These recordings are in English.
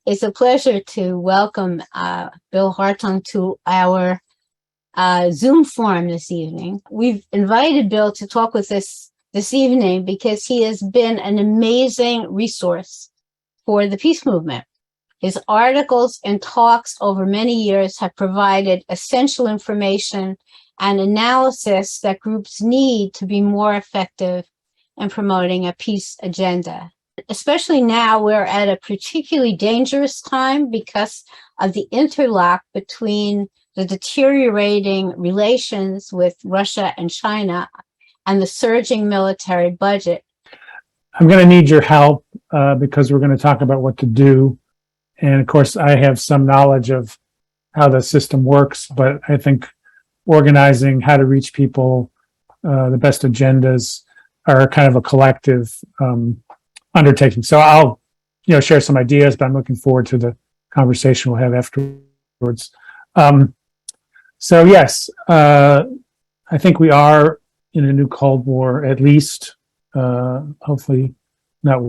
It's a pleasure to welcome Bill Hartung to our Zoom forum this evening. We've invited Bill to talk with us this evening because he has been an amazing resource for the peace movement. His articles and talks over many years have provided essential information and analysis that groups need to be more effective in promoting a peace agenda. Especially now, we're at a particularly dangerous time because of the interlock between the deteriorating relations with Russia and China and the surging military budget. I'm going to need your help because we're going to talk about what to do. And of course, I have some knowledge of how the system works, but I think organizing how to reach people, the best agendas are kind of a collective undertaking. So I'll, share some ideas, but I'm looking forward to the conversation we'll have afterwards. So yes, I think we are in a new Cold War, at least, hopefully not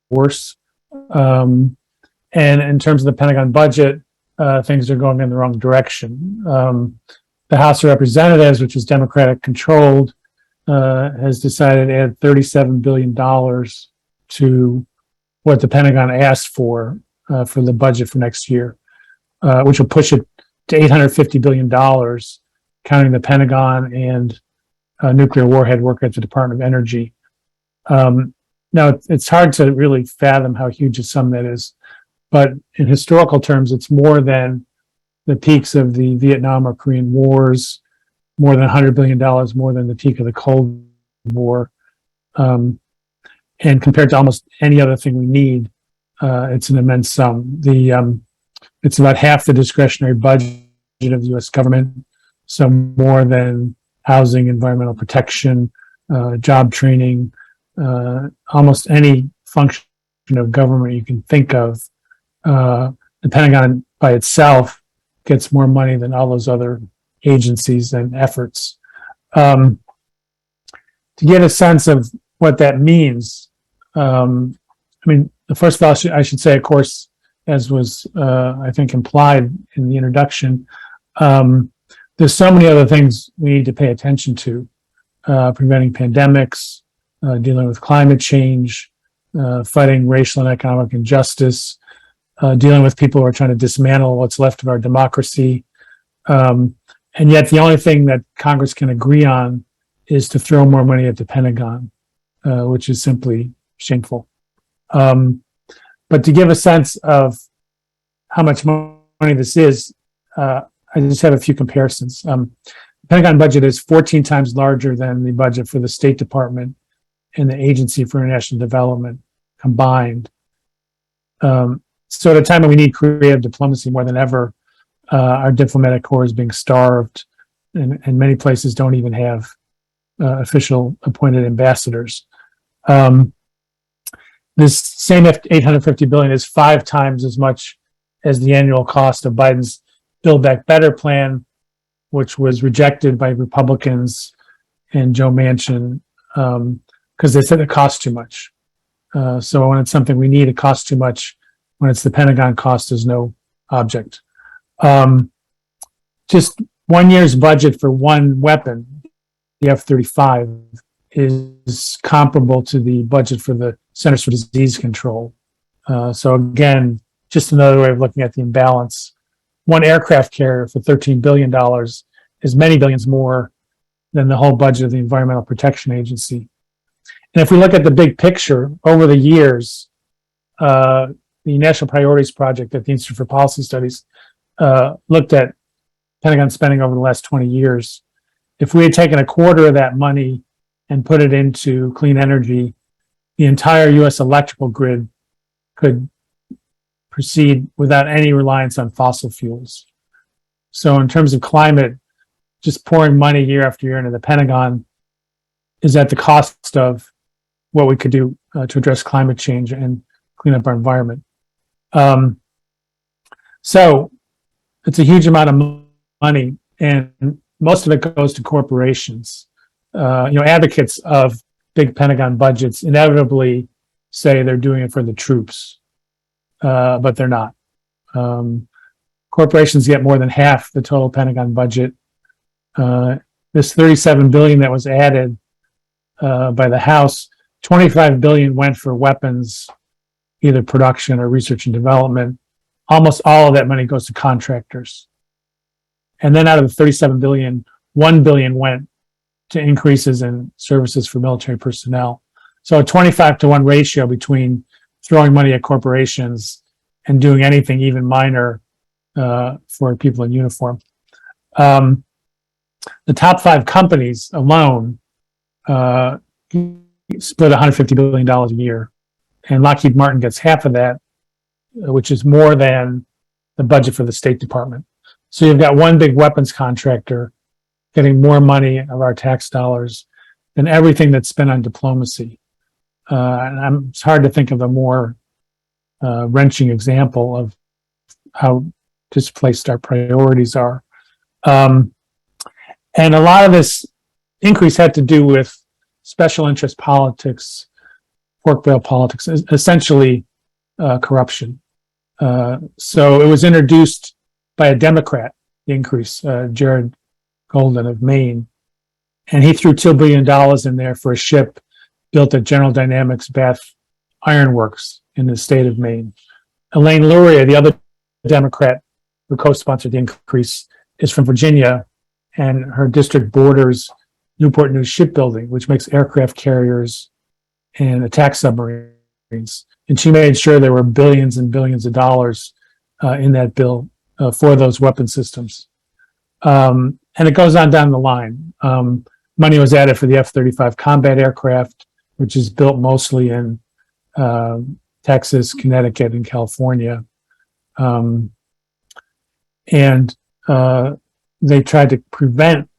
worse. And in terms of the Pentagon budget, things are going in the wrong direction. The House of Representatives, which is Democratic controlled, has decided to add $37 billion to what the Pentagon asked for the budget for next year, which will push it to $850 billion, counting the Pentagon and nuclear warhead work at the Department of Energy. Now, it's hard to really fathom how huge a sum that is, but in historical terms, it's more than the peaks of the Vietnam or Korean Wars, more than $100 billion, more than the peak of the Cold War. And compared to almost any other thing we need, it's an immense sum. It's about half the discretionary budget of the U.S. government, so more than housing, environmental protection, job training, almost any function of government you can think of. The Pentagon by itself gets more money than all those other agencies and efforts. To get a sense of what that means, first of all, I should say, of course, as was, I think, implied in the introduction, there's so many other things we need to pay attention to, preventing pandemics, dealing with climate change, fighting racial and economic injustice, dealing with people who are trying to dismantle what's left of our democracy. And yet the only thing that Congress can agree on is to throw more money at the Pentagon, which is simply shameful. But to give a sense of how much money this is, I just have a few comparisons. The Pentagon budget is 14 times larger than the budget for the State Department and the Agency for International Development combined. So at a time when we need creative diplomacy more than ever, our diplomatic corps is being starved, and many places don't even have official appointed ambassadors. This same $850 billion is 5 times as much as the annual cost of Biden's Build Back Better plan, which was rejected by Republicans and Joe Manchin because they said it costs too much. So when it's something we need, it costs too much. When it's the Pentagon, cost is no object. Just 1 year's budget for one weapon, the F-35, is comparable to the budget for the Centers for Disease Control. So again, just another way of looking at the imbalance. One aircraft carrier for $13 billion is many billions more than the whole budget of the Environmental Protection Agency. And if we look at the big picture over the years, the National Priorities Project at the Institute for Policy Studies looked at Pentagon spending over the last 20 years. If we had taken a quarter of that money and put it into clean energy, the entire U.S. electrical grid could proceed without any reliance on fossil fuels. So in terms of climate, just pouring money year after year into the Pentagon is at the cost of what we could do to address climate change and clean up our environment. So it's a huge amount of money, and most of it goes to corporations. Advocates of big Pentagon budgets inevitably say they're doing it for the troops, but they're not. Corporations get more than half the total Pentagon budget. This $37 billion that was added by the House, $25 billion went for weapons, either production or research and development. Almost all of that money goes to contractors. And then out of the $37 billion, $1 billion went to increases in services for military personnel. So a 25-to-1 ratio between throwing money at corporations and doing anything even minor for people in uniform. The top 5 companies alone split $150 billion a year. And Lockheed Martin gets half of that, which is more than the budget for the State Department. So you've got one big weapons contractor getting more money of our tax dollars than everything that's spent on diplomacy. And it's hard to think of a more wrenching example of how displaced our priorities are. And a lot of this increase had to do with special interest politics, pork barrel politics, essentially corruption. So it was introduced by a Democrat, the increase, Jared Golden of Maine, and he threw $2 billion in there for a ship built at General Dynamics Bath Iron Works in the state of Maine. Elaine Luria, the other Democrat who co-sponsored the increase, is from Virginia, and her district borders Newport News Shipbuilding, which makes aircraft carriers and attack submarines. And she made sure there were billions and billions of dollars in that bill for those weapon systems. And it goes on down the line. Money was added for the F-35 combat aircraft, which is built mostly in Texas, Connecticut, and California. And they tried to prevent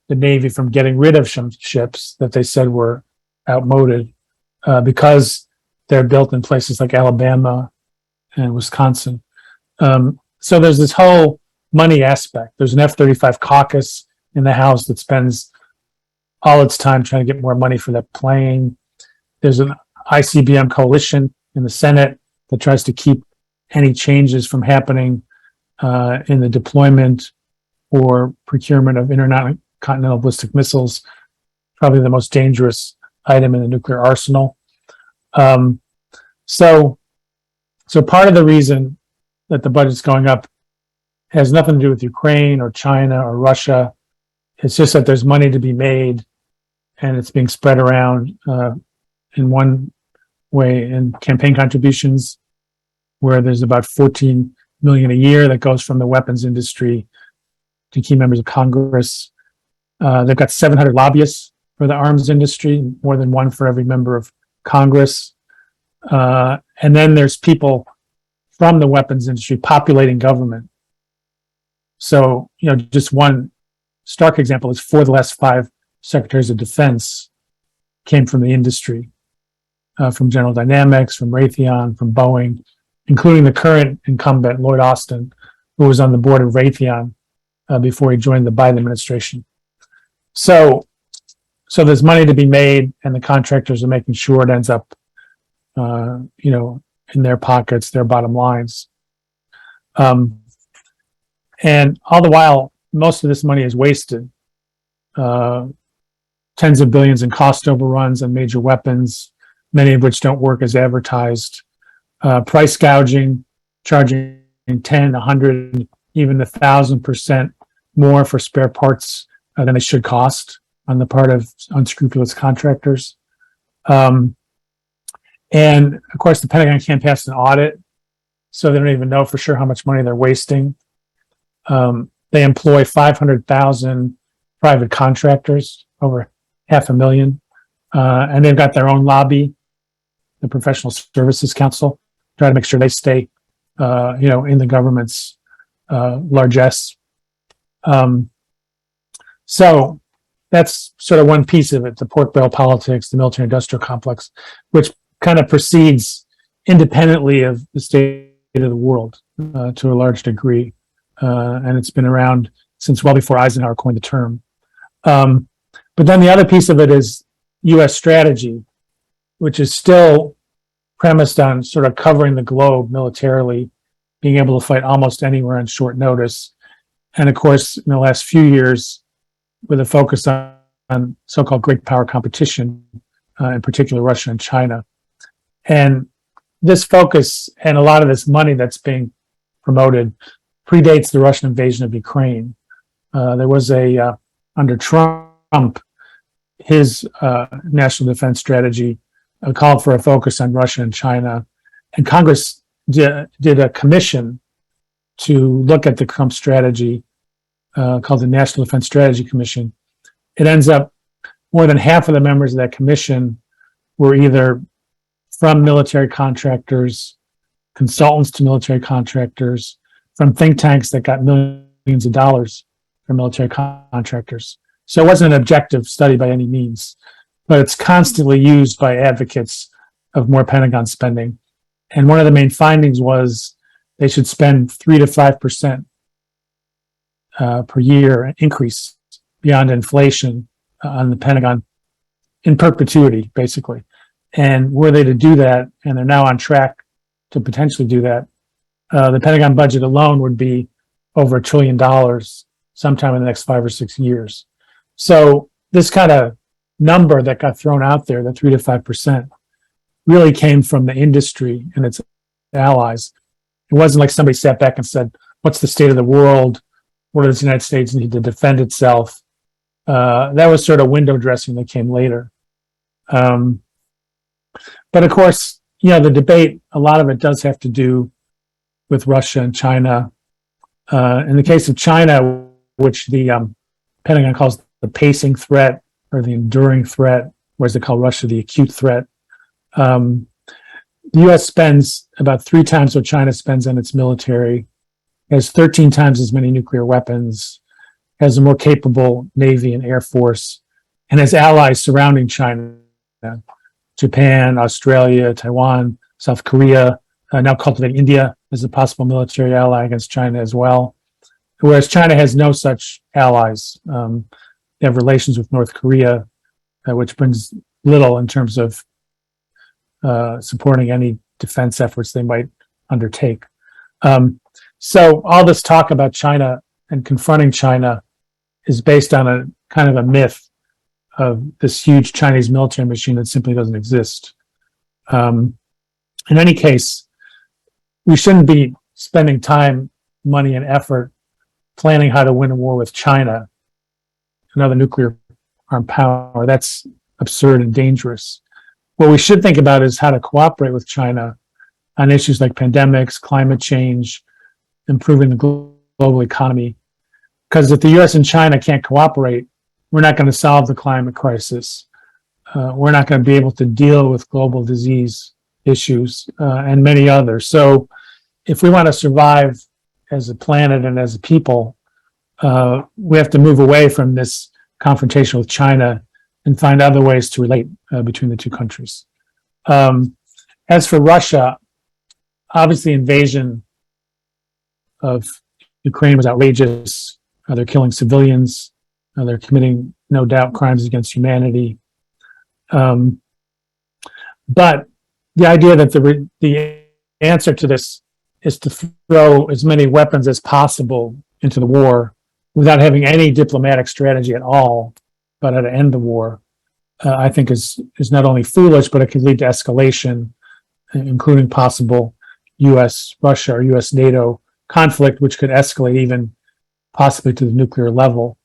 the Navy from getting rid of some ships that they said were outmoded because they're built in places like Alabama and Wisconsin. So there's this whole money aspect. There's an F-35 caucus in the House that spends all its time trying to get more money for that plane. There's an ICBM coalition in the Senate that tries to keep any changes from happening in the deployment or procurement of intercontinental ballistic missiles, probably the most dangerous item in the nuclear arsenal. So part of the reason that the budget's going up has nothing to do with Ukraine or China or Russia. It's just that there's money to be made, and it's being spread around in one way in campaign contributions, where there's about $14 million a year that goes from the weapons industry to key members of Congress. They've got 700 lobbyists for the arms industry, more than one for every member of Congress. And then there's people from the weapons industry populating government. So, just one stark example is 4 of the last 5 secretaries of defense came from the industry, from General Dynamics, from Raytheon, from Boeing, including the current incumbent, Lloyd Austin, who was on the board of Raytheon before he joined the Biden administration. So there's money to be made, and the contractors are making sure it ends up, in their pockets, their bottom lines. And all the while, most of this money is wasted. Tens of billions in cost overruns on major weapons, many of which don't work as advertised. Price gouging, charging 10, 100, even 1,000% more for spare parts than they should cost on the part of unscrupulous contractors. And of course, the Pentagon can't pass an audit, so they don't even know for sure how much money they're wasting. They employ 500,000 private contractors, over 500,000, and they've got their own lobby, the Professional Services Council, try to make sure they stay, in the government's largesse. So that's sort of one piece of it, the pork barrel politics, the military-industrial complex, which kind of proceeds independently of the state of the world to a large degree. And it's been around since well before Eisenhower coined the term. But then the other piece of it is U.S. strategy, which is still premised on sort of covering the globe militarily being able to fight almost anywhere on short notice. And of course, in the last few years, with a focus on so-called great power competition, in particular Russia and China. And this focus and a lot of this money that's being promoted predates the Russian invasion of Ukraine. There was under Trump, his national defense strategy called for a focus on Russia and China. And Congress did a commission to look at the Trump strategy called the National Defense Strategy Commission. It ends up more than half of the members of that commission were either from military contractors, consultants to military contractors, from think tanks that got millions of dollars from military contractors. So it wasn't an objective study by any means, but it's constantly used by advocates of more Pentagon spending. And one of the main findings was they should spend 3 to 5% per year increase beyond inflation on the Pentagon in perpetuity, basically. And were they to do that, and they're now on track to potentially do that, the Pentagon budget alone would be over $1 trillion sometime in the next 5 or 6 years. So this kind of number that got thrown out there, the 3 to 5%, really came from the industry and its allies. It wasn't like somebody sat back and said, what's the state of the world? What does the United States need to defend itself? That was sort of window dressing that came later. But of course, the debate, a lot of it does have to do with Russia and China. In the case of China, which the Pentagon calls the pacing threat or the enduring threat, whereas they call Russia the acute threat, the U.S. spends about 3 times what China spends on its military, has 13 times as many nuclear weapons, has a more capable Navy and Air Force, and has allies surrounding China, Japan, Australia, Taiwan, South Korea, now cultivating India as a possible military ally against China as well. Whereas China has no such allies. They have relations with North Korea, which brings little in terms of supporting any defense efforts they might undertake. So all this talk about China and confronting China is based on a kind of a myth of this huge Chinese military machine that simply doesn't exist. In any case, we shouldn't be spending time, money, and effort planning how to win a war with China, another nuclear armed power. That's absurd and dangerous. What we should think about is how to cooperate with China on issues like pandemics, climate change, improving the global economy. Because if the US and China can't cooperate, we're not going to solve the climate crisis. We're not going to be able to deal with global disease issues and many others. So if we want to survive as a planet and as a people, we have to move away from this confrontation with China and find other ways to relate between the two countries. As for Russia, obviously invasion of Ukraine was outrageous. They're killing civilians. They're committing, no doubt, crimes against humanity. But the idea that the answer to this is to throw as many weapons as possible into the war without having any diplomatic strategy at all, but how to end the war, I think is not only foolish, but it could lead to escalation, including possible U.S.-Russia or U.S.-NATO conflict, which could escalate even possibly to the nuclear level.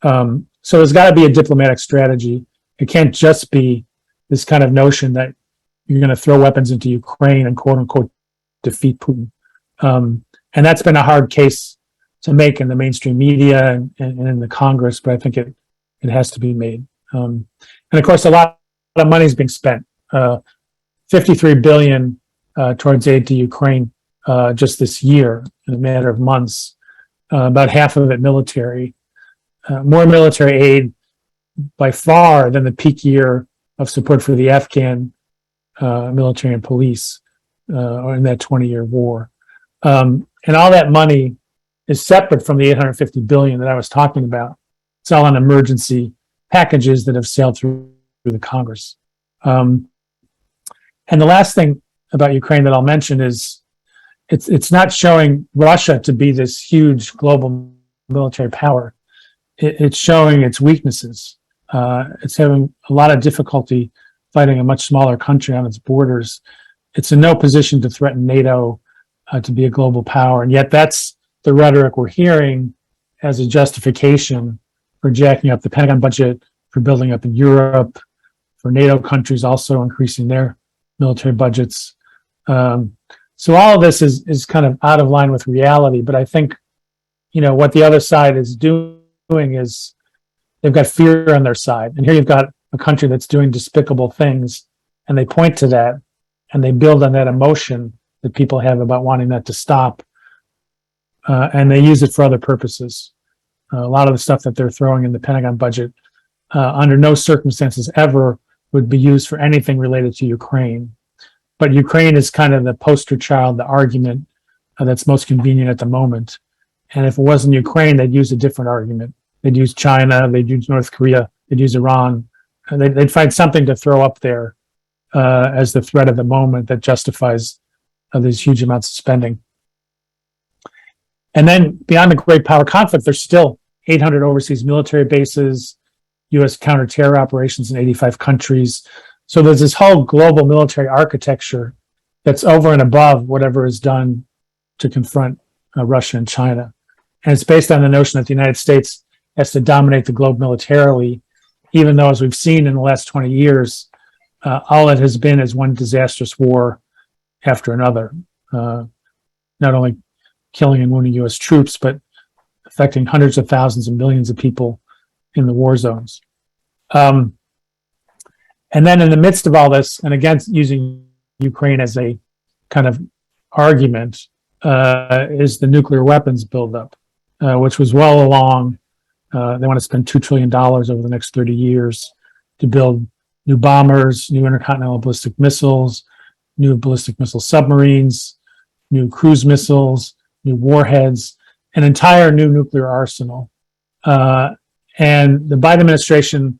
So there's got to be a diplomatic strategy. It can't just be this kind of notion that you're going to throw weapons into Ukraine and quote unquote defeat Putin. And that's been a hard case to make in the mainstream media and in the Congress, but I think it has to be made. And of course, a lot of money is being spent. $53 billion towards aid to Ukraine just this year in a matter of months. About half of it military. More military aid by far than the peak year of support for the Afghan military and police in that 20-year war. And all that money is separate from the $850 billion that I was talking about. It's all on emergency packages that have sailed through the Congress. And the last thing about Ukraine that I'll mention is it's not showing Russia to be this huge global military power. It's showing its weaknesses. It's having a lot of difficulty fighting a much smaller country on its borders. It's in no position to threaten NATO to be a global power. And yet that's the rhetoric we're hearing as a justification for jacking up the Pentagon budget, for building up in Europe, for NATO countries also increasing their military budgets. So all of this is kind of out of line with reality. But I think, what the other side is doing is they've got fear on their side. And here you've got a country that's doing despicable things, and they point to that, and they build on that emotion that people have about wanting that to stop. And they use it for other purposes. A lot of the stuff that they're throwing in the Pentagon budget, under no circumstances ever would be used for anything related to Ukraine. But Ukraine is kind of the poster child, the argument that's most convenient at the moment. And if it wasn't Ukraine, they'd use a different argument. They'd use China, they'd use North Korea, they'd use Iran. They'd find something to throw up there as the threat of the moment that justifies these huge amounts of spending. And then beyond the great power conflict, there's still 800 overseas military bases, U.S. counterterror operations in 85 countries. So there's this whole global military architecture that's over and above whatever is done to confront Russia and China. And it's based on the notion that the United States has to dominate the globe militarily, even though, as we've seen in the last 20 years, all it has been is one disastrous war after another, not only killing and wounding U.S. troops, but affecting hundreds of thousands and millions of people in the war zones. And then in the midst of all this, and again, using Ukraine as a kind of argument, is the nuclear weapons buildup, which was well along. They want to spend $2 trillion over the next 30 years to build new bombers, new intercontinental ballistic missiles, new ballistic missile submarines, new cruise missiles, new warheads, an entire new nuclear arsenal. And the Biden administration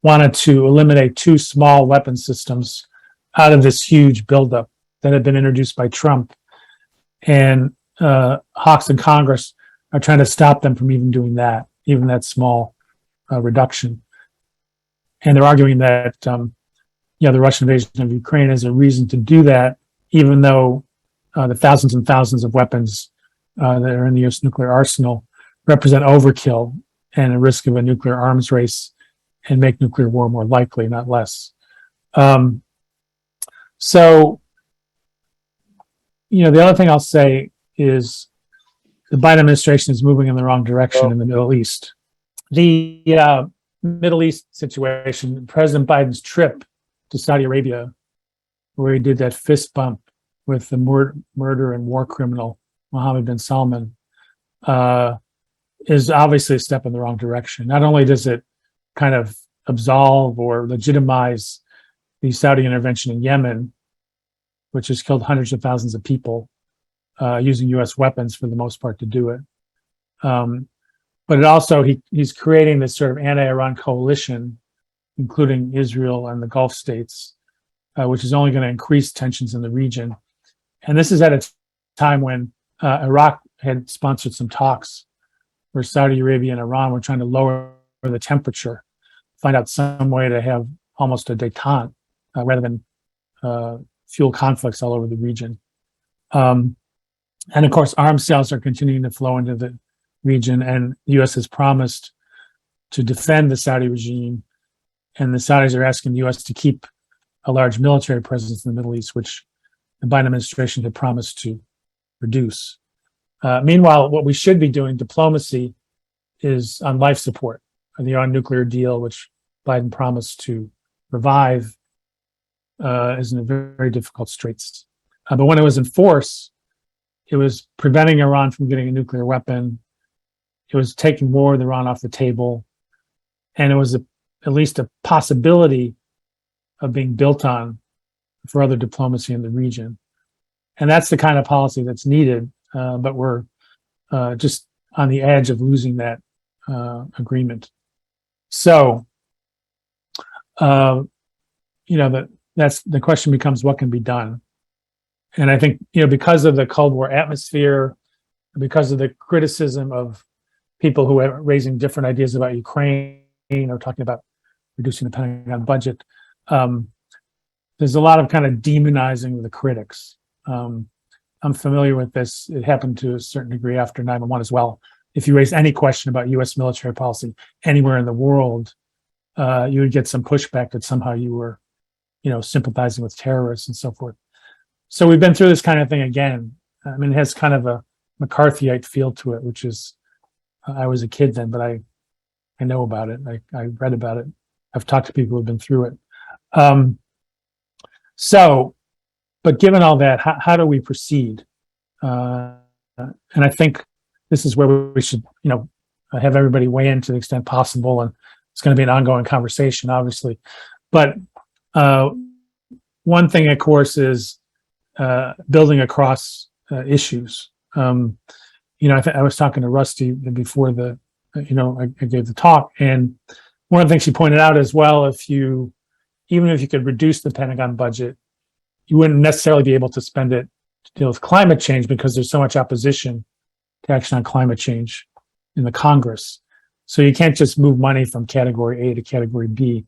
wanted to eliminate two small weapon systems out of this huge buildup that had been introduced by Trump. And hawks in Congress are trying to stop them from even doing that, even that small reduction. And they're arguing that the Russian invasion of Ukraine is a reason to do that, even though the thousands and thousands of weapons that are in the U.S. nuclear arsenal represent overkill and a risk of a nuclear arms race and make nuclear war more likely, not less. So, the other thing I'll say is the Biden administration is moving in the wrong direction in the Middle East. The Middle East situation, President Biden's trip to Saudi Arabia, where he did that fist bump with the murder and war criminal Mohammed bin Salman, is obviously a step in the wrong direction. Not only does it kind of absolve or legitimize the Saudi intervention in Yemen, which has killed hundreds of thousands of people using U.S. weapons for the most part to do it. But it also, he's creating this sort of anti-Iran coalition, including Israel and the Gulf states, which is only going to increase tensions in the region. And this is at a time when Iraq had sponsored some talks where Saudi Arabia and Iran were trying to lower the temperature, find out some way to have almost a détente rather than fuel conflicts all over the region. And of course, arms sales are continuing to flow into the region, and the U.S. has promised to defend the Saudi regime, and the Saudis are asking the U.S. to keep a large military presence in the Middle East, which the Biden administration had promised to reduce. Meanwhile, what we should be doing, diplomacy, is on life support. And the Iran nuclear deal, which Biden promised to revive, is in a very, very difficult straits. But when it was in force, it was preventing Iran from getting a nuclear weapon. It was taking war with Iran off the table. And it was at least a possibility of being built on for other diplomacy in the region. And that's the kind of policy that's needed. But we're just on the edge of losing that agreement. So, that's the question becomes, what can be done? And I think, because of the Cold War atmosphere, because of the criticism of people who are raising different ideas about Ukraine or talking about reducing the Pentagon budget, there's a lot of kind of demonizing of the critics. I'm familiar with this. It happened to a certain degree after 9/11 as well. If you raise any question about U.S. military policy anywhere in the world, you would get some pushback that somehow you were, sympathizing with terrorists and so forth. So we've been through this kind of thing again. I mean, it has kind of a McCarthyite feel to it, which is, I was a kid then, but I know about it. I read about it. I've talked to people who've been through it. But given all that, how do we proceed? And I think this is where we should, have everybody weigh in to the extent possible. And it's going to be an ongoing conversation, obviously. But one thing, of course, is building across issues. I was talking to Rusty before I gave the talk, and one of the things she pointed out as well, even if you could reduce the Pentagon budget, you wouldn't necessarily be able to spend it to deal with climate change because there's so much opposition to action on climate change in the Congress. So you can't just move money from category A to category B.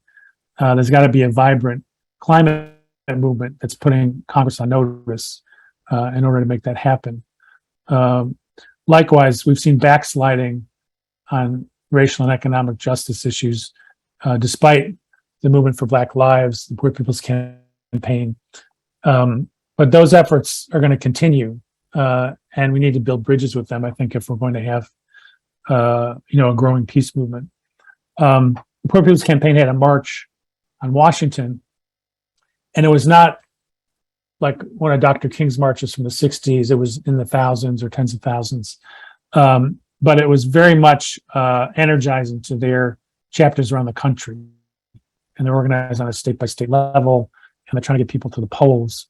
There's got to be a vibrant climate movement that's putting Congress on notice in order to make that happen. Likewise, we've seen backsliding on racial and economic justice issues, despite the movement for Black Lives, the Poor People's Campaign. But those efforts are going to continue, and we need to build bridges with them, I think, if we're going to have, a growing peace movement. The Poor People's Campaign had a march on Washington, and it was not like one of Dr. King's marches from the 60s. It was in the thousands or tens of thousands. But it was very much energizing to their chapters around the country. And they're organized on a state-by-state level, and they're trying to get people to the polls,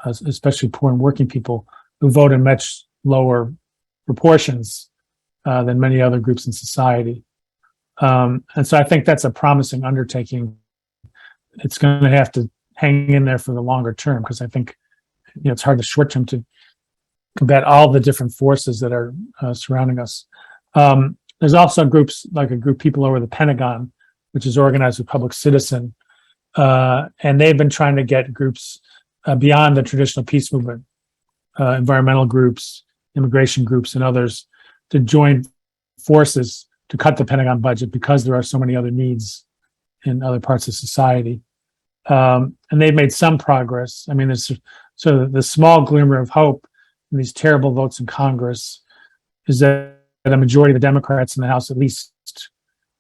especially poor and working people who vote in much lower proportions than many other groups in society. And so I think that's a promising undertaking. It's going to have to hang in there for the longer term, because I think it's hard to short term to combat all the different forces that are surrounding us. There's also groups like a group People Over the Pentagon, which is organized with Public Citizen, and they've been trying to get groups beyond the traditional peace movement, environmental groups, immigration groups, and others to join forces to cut the Pentagon budget because there are so many other needs in other parts of society. And they've made some progress. I mean, there's sort of the small glimmer of hope in these terrible votes in Congress is that a majority of the Democrats in the House at least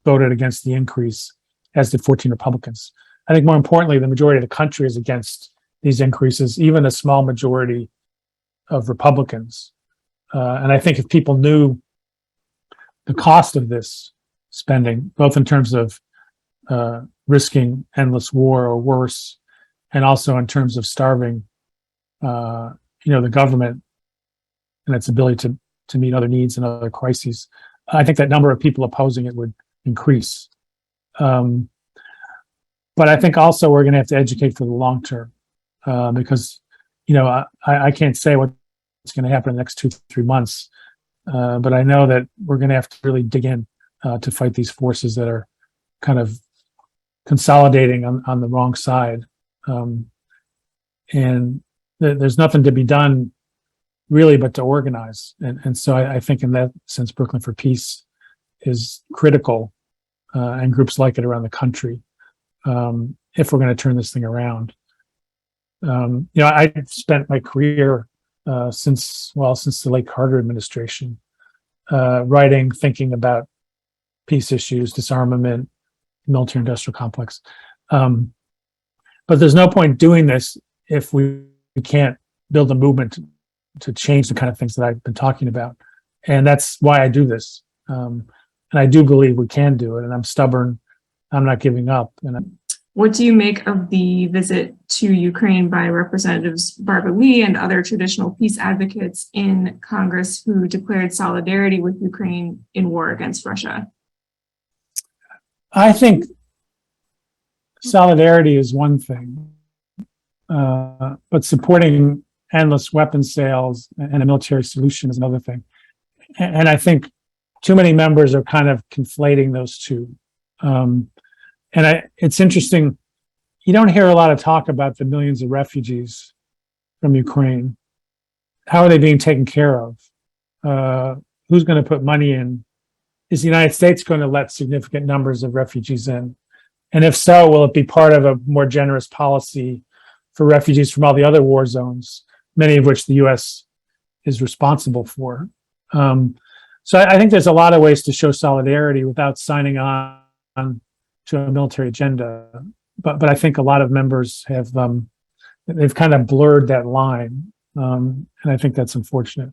voted against the increase, as did 14 Republicans. I think more importantly, the majority of the country is against these increases, even a small majority of Republicans. And I think if people knew the cost of this spending, both in terms of risking endless war or worse, and also in terms of starving, the government and its ability to meet other needs and other crises, I think that number of people opposing it would increase. But I think also we're going to have to educate for the long term, because, I can't say what's going to happen in the next 2-3 months, but I know that we're going to have to really dig in to fight these forces that are kind of consolidating on the wrong side. And there's nothing to be done really but to organize. And so I think in that sense, Brooklyn for Peace is critical, and groups like it around the country, if we're going to turn this thing around. I spent my career since the late Carter administration, writing, thinking about peace issues, disarmament, military industrial complex. But there's no point doing this if we can't build a movement to change the kind of things that I've been talking about. And that's why I do this. And I do believe we can do it, and I'm stubborn. I'm not giving up. What do you make of the visit to Ukraine by Representatives Barbara Lee and other traditional peace advocates in Congress who declared solidarity with Ukraine in war against Russia? I think solidarity is one thing, but supporting endless weapons sales and a military solution is another thing. And I think too many members are kind of conflating those two. It's interesting. You don't hear a lot of talk about the millions of refugees from Ukraine. How are they being taken care of? Who's going to put money in? Is the United States going to let significant numbers of refugees in? And if so, will it be part of a more generous policy for refugees from all the other war zones, many of which the U.S. is responsible for? So I think there's a lot of ways to show solidarity without signing on to a military agenda. But I think a lot of members have they've kind of blurred that line, and I think that's unfortunate.